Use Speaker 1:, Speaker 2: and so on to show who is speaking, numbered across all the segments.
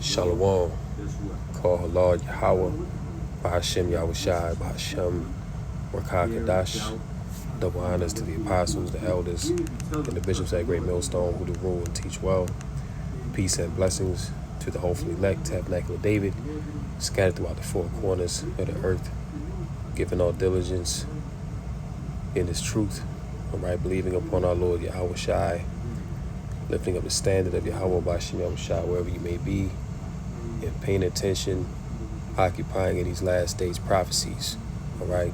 Speaker 1: Shalom, call Halal Yahweh, Bahashem Yahushai, Bahashem Rakah Kadash. Double honors to the apostles, the elders, and the bishops at Great Millstone who do rule and teach well. Peace and blessings to the hopefully elect, Tabernacle of David, scattered throughout the four corners of the earth, giving all diligence in His truth, right, believing upon our Lord Yahushai, lifting up the standard of Yahweh Bahashem Yahushai wherever you may be, and paying attention, occupying in these last days prophecies, all right?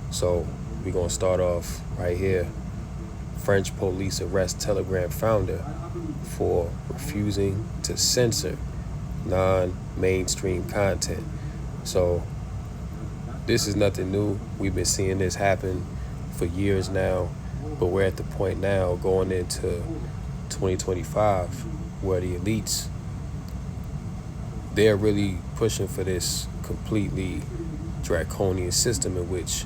Speaker 1: So we're going to start off right here. French police arrest Telegram founder for refusing to censor non-mainstream content. So this is nothing new. We've been seeing this happen for years now, but we're at the point now going into 2025 where the elites, they're really pushing for this completely draconian system in which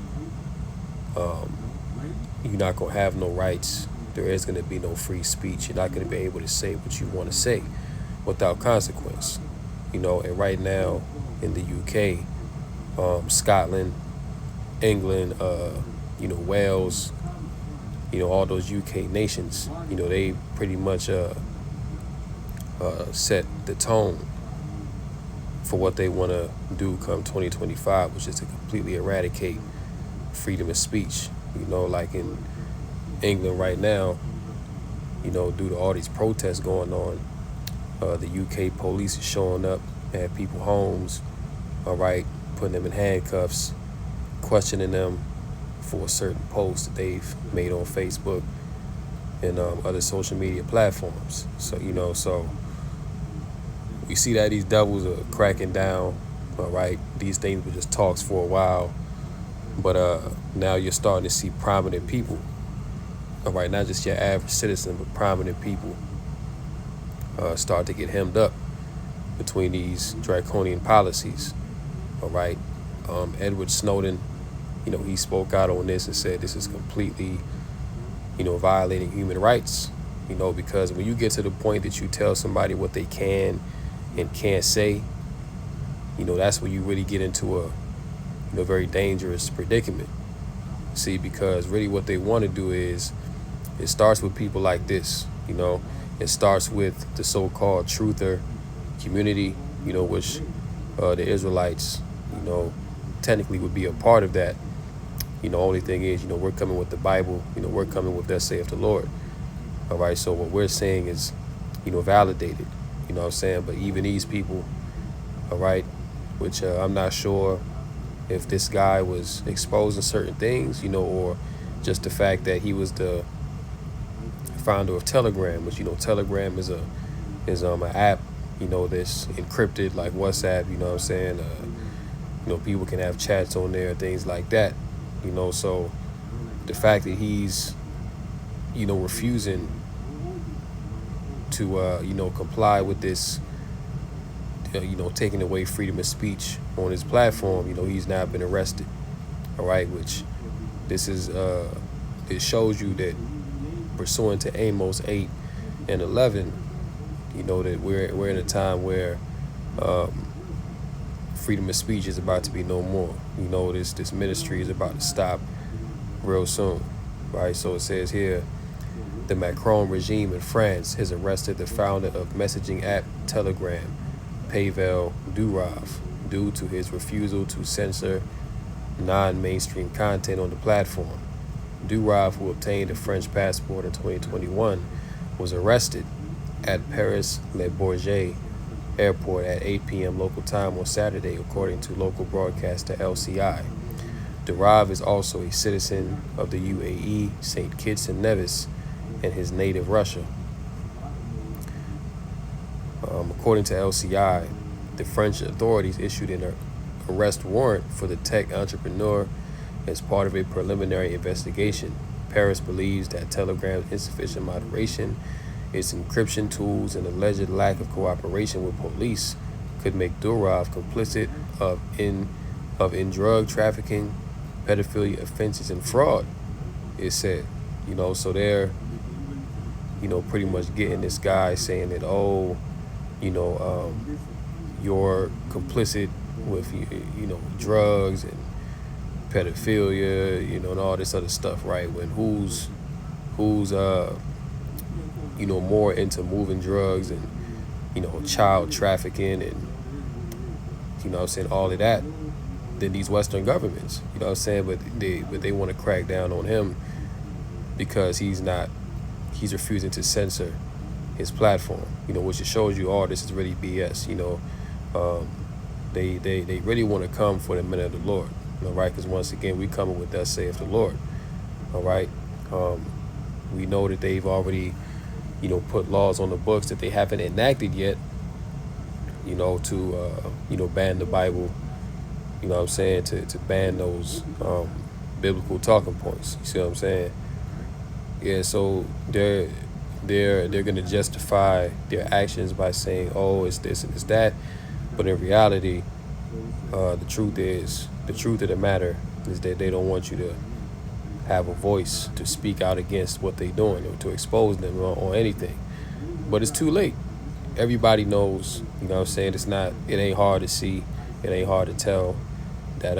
Speaker 1: you're not going to have no rights. There is going to be no free speech. You're not going to be able to say what you want to say without consequence. And right now in the UK, Scotland, England, Wales, all those UK nations, they pretty much set the tone for what they want to do come 2025, which is to completely eradicate freedom of speech. Like in England right now, due to all these protests going on, the UK police is showing up at people's homes, all right, putting them in handcuffs, questioning them for a certain post that they've made on Facebook and other social media platforms. So we see that these devils are cracking down, all right? These things were just talks for a while, but now you're starting to see prominent people, all right, not just your average citizen, but prominent people start to get hemmed up between these draconian policies, all right? Edward Snowden, he spoke out on this and said this is completely, violating human rights, because when you get to the point that you tell somebody what they can and can't say, that's when you really get into a very dangerous predicament. See, because really what they want to do is, it starts with people like this, it starts with the so-called truther community, which the Israelites, technically would be a part of that. Only thing is, we're coming with the Bible, we're coming with thus saith the Lord. All right, so what we're saying is, validated, what I'm saying? But even these people, all right, which I'm not sure if this guy was exposing certain things, or just the fact that he was the founder of Telegram, which, Telegram is an app, that's encrypted like WhatsApp, what I'm saying? People can have chats on there, things like that, so the fact that he's, refusing to, comply with this, taking away freedom of speech on his platform, he's now been arrested, all right, which this is, it shows you that pursuant to Amos 8 and 11, that we're in a time where freedom of speech is about to be no more. This ministry is about to stop real soon, right? So it says here, the Macron regime in France has arrested the founder of messaging app Telegram, Pavel Durov, due to his refusal to censor non-mainstream content on the platform. Durov, who obtained a French passport in 2021, was arrested at Paris Le Bourget airport at 8 p.m. local time on Saturday, according to local broadcaster LCI. Durov is also a citizen of the UAE, St. Kitts and Nevis, and his native Russia. According to LCI, the French authorities issued an arrest warrant for the tech entrepreneur as part of a preliminary investigation. Paris believes that Telegram's insufficient moderation, its encryption tools, and alleged lack of cooperation with police could make Durov complicit in drug trafficking, pedophilia offenses, and fraud, it said. So they're, pretty much getting this guy saying that, you're complicit with drugs and pedophilia, and all this other stuff, right? When who's more into moving drugs and child trafficking and I'm saying, all of that than these Western governments. You know what I'm saying? But they want to crack down on him because he's refusing to censor his platform. Which just shows you all this is really BS. They really want to come for the men of the Lord. Right? Because once again, we coming with thus saith the Lord. All right. We know that they've already put laws on the books that they haven't enacted yet. To ban the Bible. You know what I'm saying? To ban those biblical talking points. You see what I'm saying? Yeah. So they're gonna justify their actions by saying, "Oh, it's this and it's that," but in reality, the truth of the matter is that they don't want you to have a voice to speak out against what they're doing or to expose them on anything. But it's too late. Everybody knows, you know what I'm saying? It ain't hard to see, it ain't hard to tell that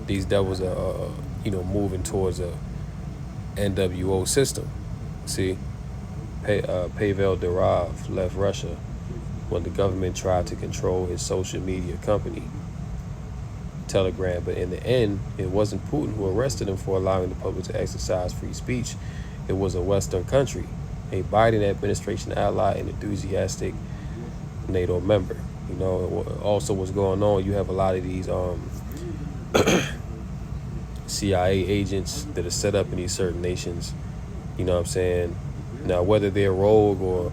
Speaker 1: these devils are moving towards a NWO system. See, Pavel Durov left Russia when the government tried to control his social media company, Telegram, but in the end, it wasn't Putin who arrested him for allowing the public to exercise free speech. It was a Western country, a Biden administration ally and enthusiastic NATO member. Also what's going on, you have a lot of these CIA agents that are set up in these certain nations, you know what I'm saying? Now, whether they're rogue or,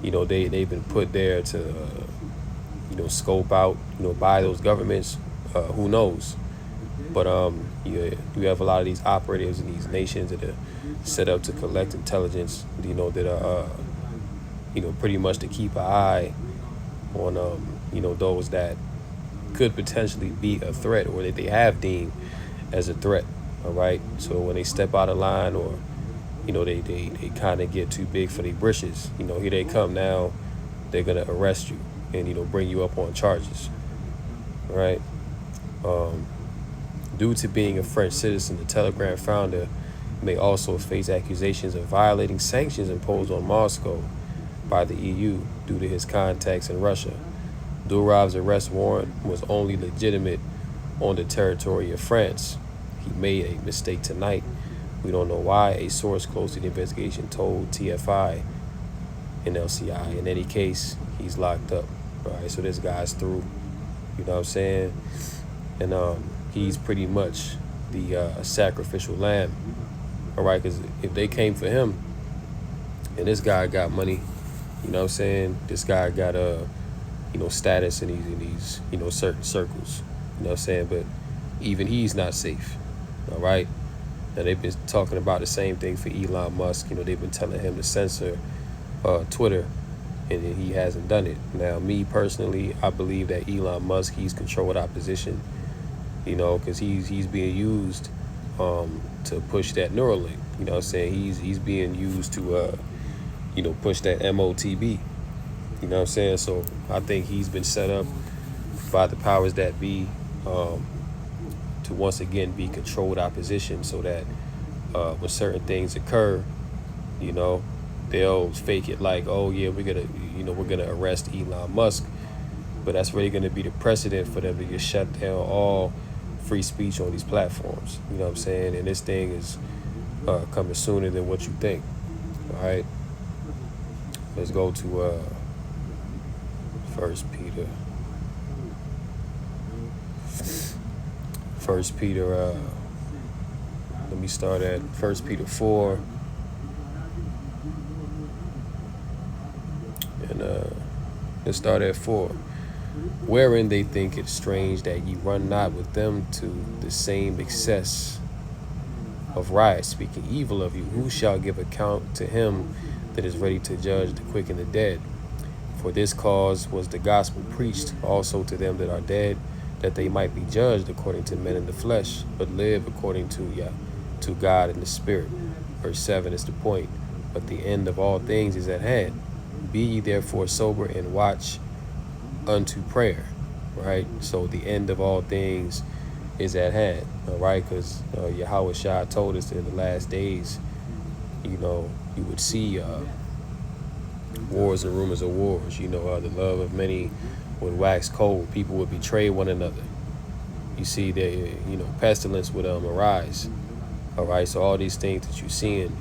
Speaker 1: they've been put there to, scope out, by those governments, who knows? But you have a lot of these operatives in these nations that are set up to collect intelligence, that are, pretty much to keep an eye on, those that could potentially be a threat or that they have deemed as a threat, all right? So when they step out of line or, they kind of get too big for their britches, here they come now, they're going to arrest you and, bring you up on charges, all right? Due to being a French citizen, the Telegram founder may also face accusations of violating sanctions imposed on Moscow by the EU due to his contacts in Russia. Durov's arrest warrant was only legitimate on the territory of France. He made a mistake tonight. We don't know why. A source close to the investigation told TFI and LCI. In any case, he's locked up. All right, so this guy's through. You know what I'm saying? And he's pretty much the sacrificial lamb. All right, because if they came for him, and this guy got money, you know what I'm saying? This guy got status in these certain circles. You know what I'm saying? But even he's not safe. All right. Now they've been talking about the same thing for Elon Musk. They've been telling him to censor Twitter, and he hasn't done it. Now, me personally, I believe that Elon Musk, he's controlled opposition. Because he's being used to push that Neuralink. You know what I'm saying? He's being used to push that MOTB. You know what I'm saying? So I think he's been set up by the powers that be to once again be controlled opposition, so that when certain things occur, they'll fake it like, oh yeah, we're gonna arrest Elon Musk, but that's really gonna be the precedent for them to just shut down all free speech on these platforms. You know what I'm saying? And this thing is coming sooner than what you think. All right, let's go to First Peter. Let me start at 1 Peter 4. And let's start at 4. Wherein they think it strange that ye run not with them to the same excess of riot, speaking evil of you. Who shall give account to him that is ready to judge the quick and the dead? For this cause was the gospel preached also to them that are dead, that they might be judged according to men in the flesh, but live according to God in the spirit. Verse 7 is the point. But the end of all things is at hand. Be ye therefore sober and watch unto prayer, right? So the end of all things is at hand, all right? Because Yahweh Shah told us that in the last days, you would see wars and rumors of wars. The love of many would wax cold. People would betray one another. You see that, pestilence would arise. All right, so all these things that you're seeing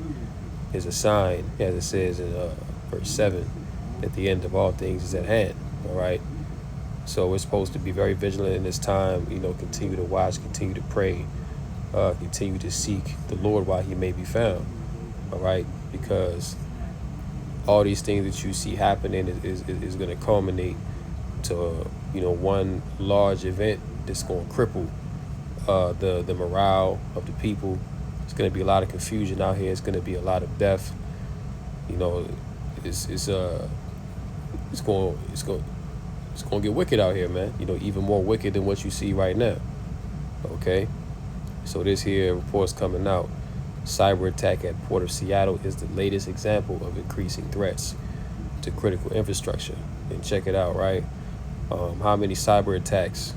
Speaker 1: is a sign, as it says in verse 7, that the end of all things is at hand. All right, so we're supposed to be very vigilant in this time. Continue to watch, continue to pray, continue to seek the Lord while he may be found. All right, because all these things that you see happening is going to culminate to one large event that's going to cripple the morale of the people. It's going to be a lot of confusion out here. It's going to be a lot of death. It's going to get wicked out here, man. Even more wicked than what you see right now. Okay, so this here report's coming out. Cyber attack at Port of Seattle is the latest example of increasing threats to critical infrastructure. And check it out, right? How many cyber attacks,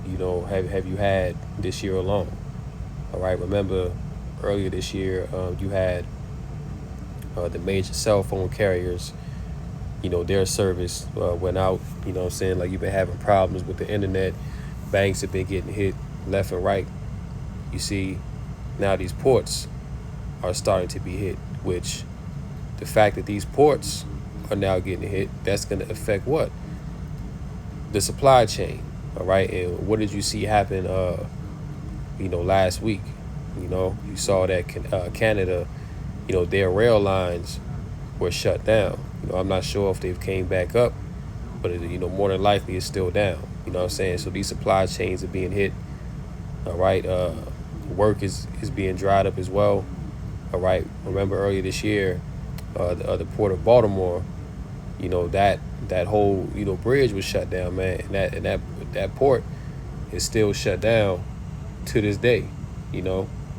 Speaker 1: have you had this year alone? All right. Remember, earlier this year, you had the major cell phone carriers. Their service went out. Like you've been having problems with the internet. Banks have been getting hit left and right. You see, now these ports are starting to be hit, which the fact that these ports are now getting hit, that's going to affect what? The supply chain. All right. And what did you see happen, last week? You saw that Canada, their rail lines were shut down. I'm not sure if they've came back up, but more than likely it's still down. You know what I'm saying? So these supply chains are being hit. All right. Work is being dried up as well. All right. Remember earlier this year, the port of Baltimore, that whole bridge was shut down, man. And that port is still shut down to this day.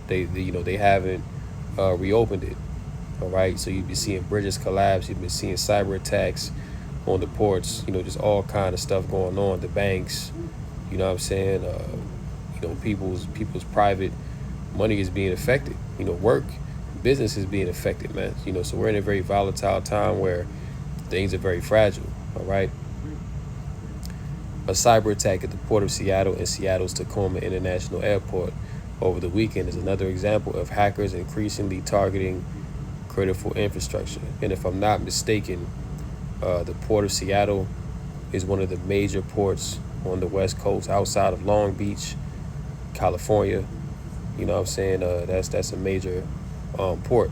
Speaker 1: They haven't reopened it. All right. So you've been seeing bridges collapse. You've been seeing cyber attacks on the ports. Just all kind of stuff going on. The banks. You know what I'm saying? People's private money is being affected. Work, business is being affected, man. So we're in a very volatile time where things are very fragile. All right. A cyber attack at the Port of Seattle and Seattle's Tacoma International Airport over the weekend is another example of hackers increasingly targeting critical infrastructure. And if I'm not mistaken, the Port of Seattle is one of the major ports on the West Coast outside of Long Beach, California. That's a major port.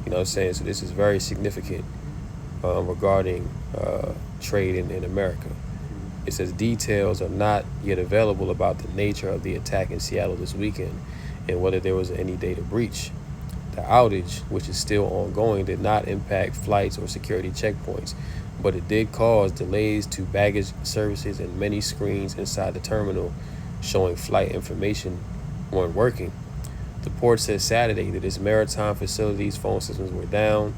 Speaker 1: So this is very significant regarding trade in America. It says details are not yet available about the nature of the attack in Seattle this weekend and whether there was any data breach. The outage, which is still ongoing, did not impact flights or security checkpoints, but it did cause delays to baggage services and many screens inside the terminal showing flight information weren't working. The port said Saturday that its maritime facilities' phone systems were down.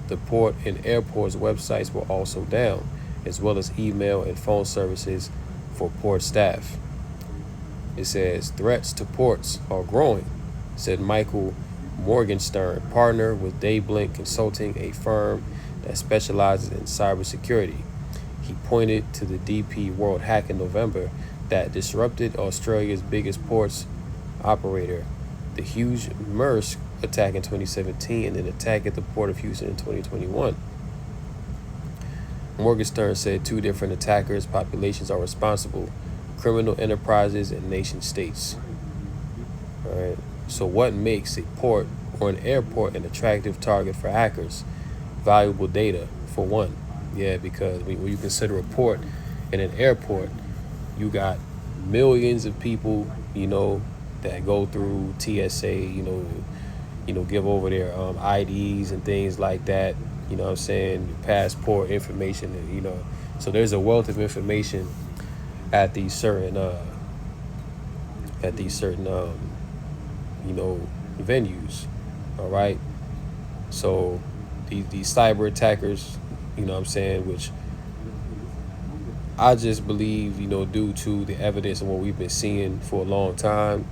Speaker 1: The port and airport's websites were also down, as well as email and phone services for port staff. It says threats to ports are growing, said Michael Morgenstern, partner with Dayblink Consulting, a firm that specializes in cybersecurity. He pointed to the DP World hack in November that disrupted Australia's biggest ports operator, the huge Maersk attack in 2017, and an attack at the Port of Houston in 2021. Morgenstern said two different attackers' populations are responsible: criminal enterprises and nation states. All right. So what makes a port or an airport an attractive target for hackers? Valuable data, for one. Yeah, because when you consider a port and an airport, you got millions of people, that go through TSA, give over their IDs and things like that. Passport information, So there's a wealth of information at these certain venues. All right. So these cyber attackers, You know what I'm saying? Which I just believe, due to the evidence and what we've been seeing for a long time,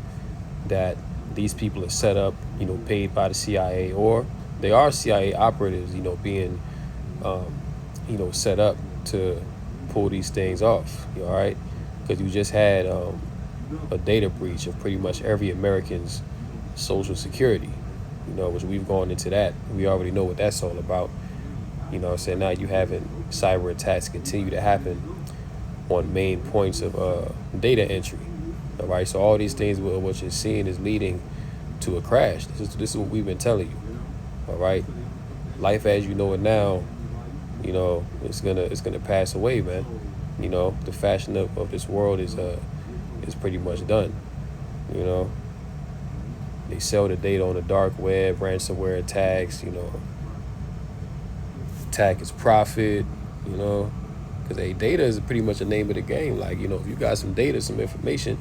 Speaker 1: that these people are set up, paid by the CIA, or they are CIA operatives, being, um, set up to pull these things off. All right, because you just had a data breach of pretty much every American's social security, which we've gone into that. We already know what that's all about. You know what I'm saying? Now you having cyber attacks continue to happen on main points of data entry. All right, so all these things, what you're seeing is leading to a crash. This is what we've been telling you. All right, life as you know it now, it's gonna pass away, man. The fashion of this world is pretty much done. You know, they sell the data on the dark web, ransomware attacks. Attack is profit. Because data is pretty much a name of the game. Like, if you got some data, some information,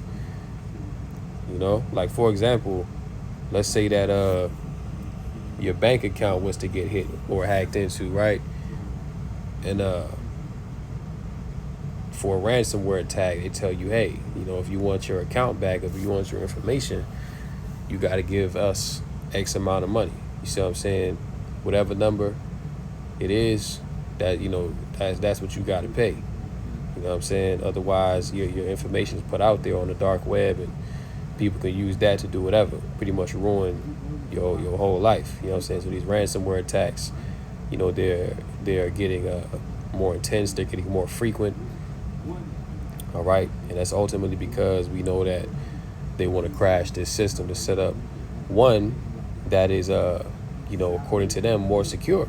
Speaker 1: like for example, let's say that your bank account was to get hit or hacked into, right? And for a ransomware attack, they tell you, hey, if you want your account back, if you want your information, you got to give us X amount of money. You see what I'm saying? Whatever number it is, that that's what you got to pay. You know what I'm saying? Otherwise, your information is put out there on the dark web, and people can use that to do whatever, pretty much ruin your whole life. You know what I'm saying? So these ransomware attacks, they're getting more intense. They're getting more frequent. All right, and that's ultimately because we know that they want to crash this system to set up one that is, according to them, more secure.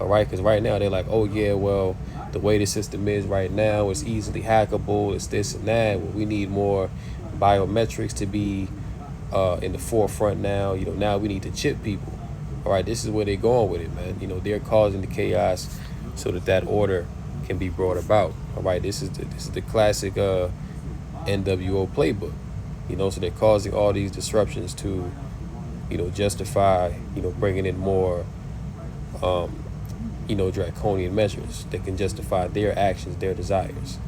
Speaker 1: All right, because right now they're like, oh yeah, well, the way the system is right now, it's easily hackable, it's this and that. Well, we need more biometrics to be in the forefront now. Now we need to chip people. All right, this is where they're going with it, man. They're causing the chaos so that order can be brought about. All right, this is the classic NWO playbook. So they're causing all these disruptions to, justify, bringing in more, draconian measures that can justify their actions, their desires.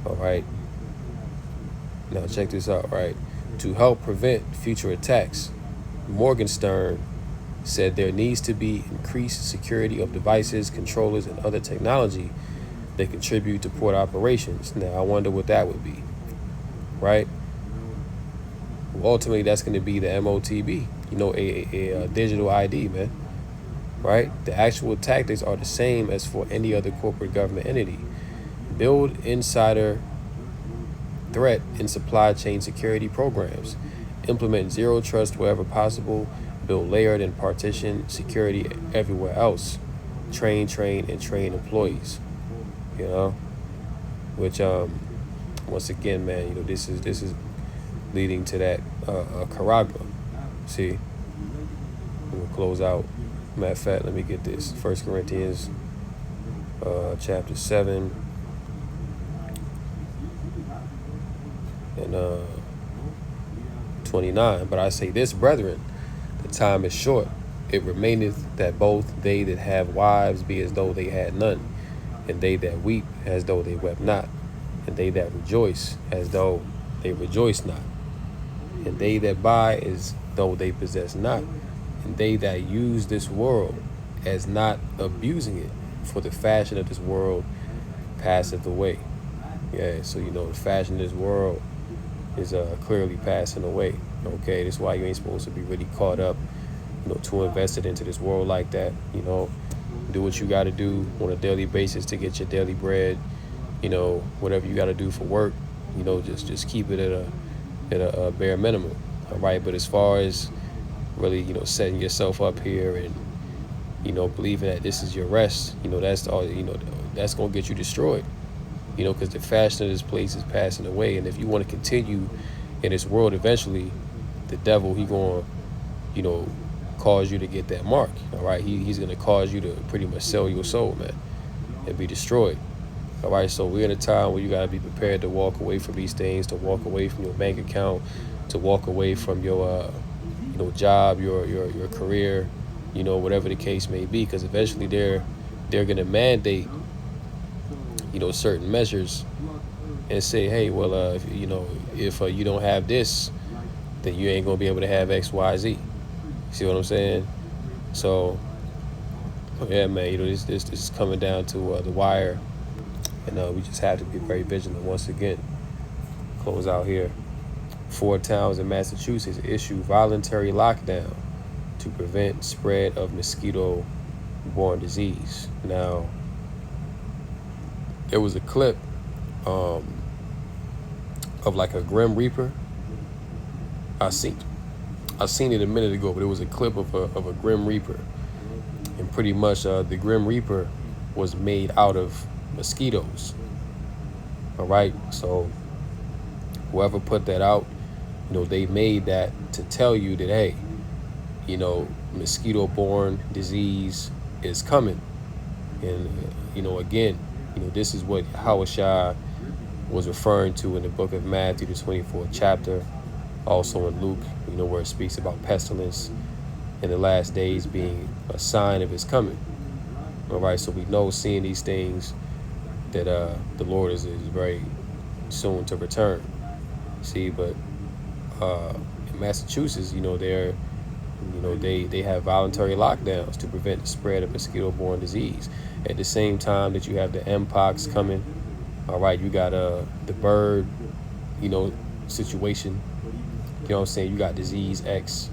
Speaker 1: All right. Now check this out, right? To help prevent future attacks, Morgenstern said there needs to be increased security of devices, controllers, and other technology that contribute to port operations. Now, I wonder what that would be, right? Well, ultimately, that's going to be the MOTB, a digital ID, man, right? The actual tactics are the same as for any other corporate government entity. Build insider threat in supply chain security programs. Implement zero trust wherever possible. Build layered and partition security everywhere else. Train employees. Which once again, man, this is leading to that Caragua. See, we'll close out. Matter of fact, let me get this. 1 Corinthians chapter 7 and 29. But I say this, brethren, the time is short. It remaineth that both they that have wives be as though they had none, and they that weep as though they wept not, and they that rejoice as though they rejoice not, and they that buy as though they possess not, and they that use this world as not abusing it, for the fashion of this world passeth away. Yeah, so the fashion of this world is clearly passing away. Okay, that's why you ain't supposed to be really caught up, too invested into this world like that. Do what you got to do on a daily basis to get your daily bread. Whatever you got to do for work, just keep it at a bare minimum. All right, but as far as really, setting yourself up here and, believing that this is your rest, that's all, that's going to get you destroyed, because the fashion of this place is passing away. And if you want to continue in this world, eventually the devil, he going to, cause you to get that mark. All right, he's going to cause you to pretty much sell your soul, man, and be destroyed. All right, so we're in a time where you got to be prepared to walk away from these things, to walk away from your bank account, to walk away from your job, your career, whatever the case may be, because eventually they're they're gonna mandate, certain measures and say, hey, well, if you don't have this, then you ain't gonna be able to have X, Y, Z. See what I'm saying? So, yeah, man, this is coming down to the wire, and we just have to be very vigilant once again. Close out here. 4 towns in Massachusetts issue voluntary lockdown to prevent spread of mosquito-borne disease. Now, there was a clip of like a Grim Reaper. I seen it a minute ago, but it was a clip of a Grim Reaper, and pretty much the Grim Reaper was made out of mosquitoes. All right, so whoever put that out, they made that to tell you that, hey, mosquito-borne disease is coming, and again, this is what Hawashai was referring to in the book of Matthew, the 24th chapter, also in Luke, where it speaks about pestilence in the last days being a sign of his coming. All right, so we know, seeing these things, that the Lord is very soon to return. See, but in Massachusetts, they have voluntary lockdowns to prevent the spread of mosquito-borne disease. At the same time that you have the Mpox coming, all right, you got the bird, situation. You know what I'm saying? You got disease X.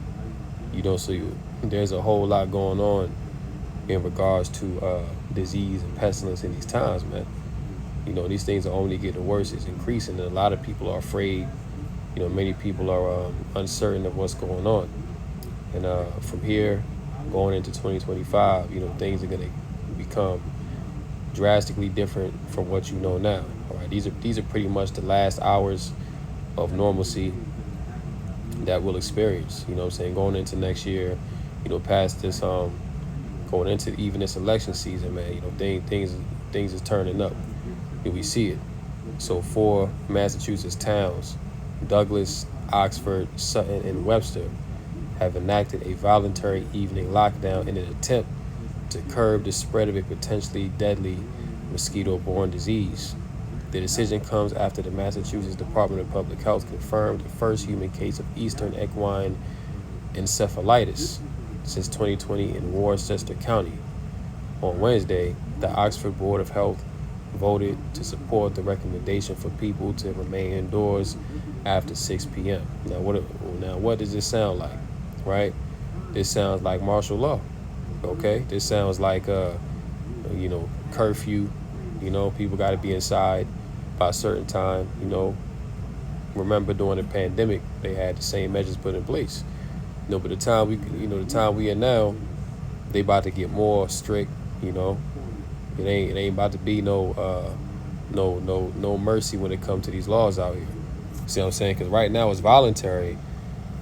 Speaker 1: So there's a whole lot going on in regards to disease and pestilence in these times, man. These things are only getting worse. It's increasing, and a lot of people are afraid. Many people are uncertain of what's going on. And from here, going into 2025, things are going to become drastically different from what you know now. All right, these are pretty much the last hours of normalcy that we'll experience. Going into next year, past this, going into even this election season, man. Things is turning up. We see it. So 4 Massachusetts towns, Douglas, Oxford, Sutton, and Webster, have enacted a voluntary evening lockdown in an attempt to curb the spread of a potentially deadly mosquito-borne disease. The decision comes after the Massachusetts Department of Public Health confirmed the first human case of Eastern equine encephalitis since 2020 in Worcester County. On Wednesday, the Oxford Board of Health voted to support the recommendation for people to remain indoors after 6 p.m. Now, what does this sound like, right? This sounds like martial law, okay? This sounds like, curfew. People got to be inside by a certain time. Remember during the pandemic, they had the same measures put in place. But the time we are now, they about to get more strict. It ain't about to be no mercy when it comes to these laws out here. See what I'm saying? Because right now it's voluntary,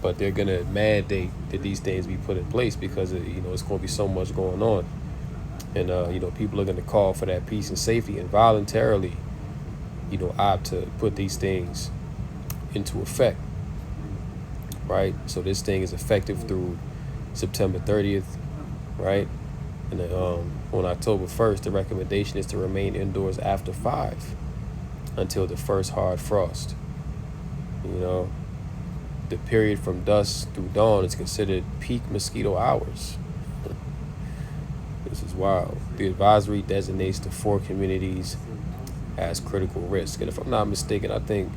Speaker 1: but they're gonna mandate that these things be put in place because it's gonna be so much going on, and people are gonna call for that peace and safety and voluntarily, opt to put these things into effect. Right. So this thing is effective through September 30th, right? And then, on October 1st, the recommendation is to remain indoors after 5 until the first hard frost. The period from dusk through dawn is considered peak mosquito hours. This is wild. The advisory designates the 4 communities as critical risk. And if I'm not mistaken, I think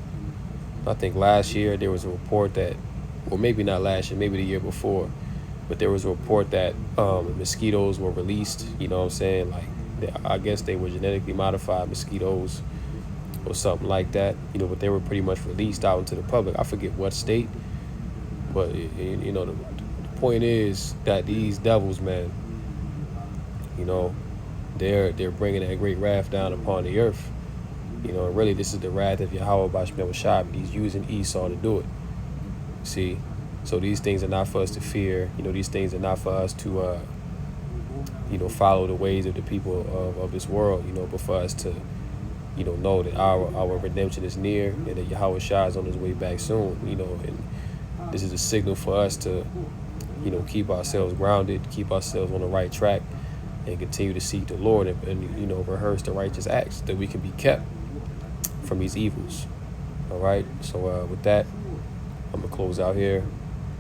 Speaker 1: last year there was a report that, well, maybe not last year, maybe the year before, but there was a report that mosquitoes were released, like I guess they were genetically modified mosquitoes or something like that, but they were pretty much released out into the public. I forget what state, but the point is that these devils, man, they're bringing that great wrath down upon the earth. And really this is the wrath of Yahweh Bashmel Shah, but he's using Esau to do it. See? So these things are not for us to fear. These things are not for us to, follow the ways of the people of this world, but for us to, know that our redemption is near and that Yahweh Shai is on his way back soon, and this is a signal for us to, keep ourselves grounded, keep ourselves on the right track, and continue to seek the Lord and rehearse the righteous acts that we can be kept from these evils. All right. So with that, I'm gonna close out here.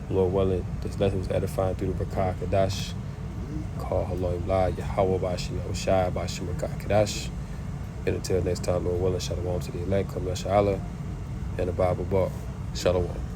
Speaker 1: Lord willing, this lesson was edifying through the Rakah Kadash. Call Haloim La Yahweh Bashim Yahushai Bashim Rakah Kadash. And until next time, Lord willing, Shalom to the elect, Kam Yasha Allah, and the Bible Bar. Shalom.